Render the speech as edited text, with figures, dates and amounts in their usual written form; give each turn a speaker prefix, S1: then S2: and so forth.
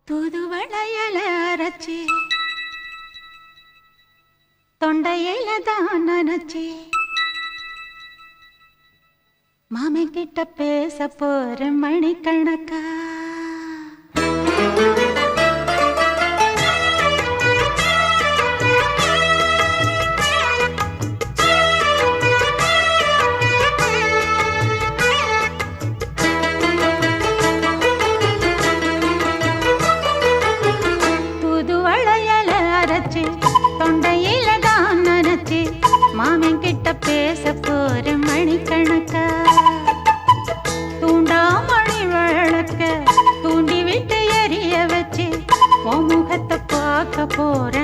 S1: தூதுவளையல அரைச்சி தொண்டையில தான் நினைச்சி மாமி கிட்ட பேச போற மணிக்கணக்கா தொண்டையில தான் நினைச்சு மாமன் கிட்ட பேச போற மணிக்கணக்கா தூண்டாமணி விளக்க தூண்டி விட்டு எரிய வச்சு உன் முகத்தை பார்க்க போற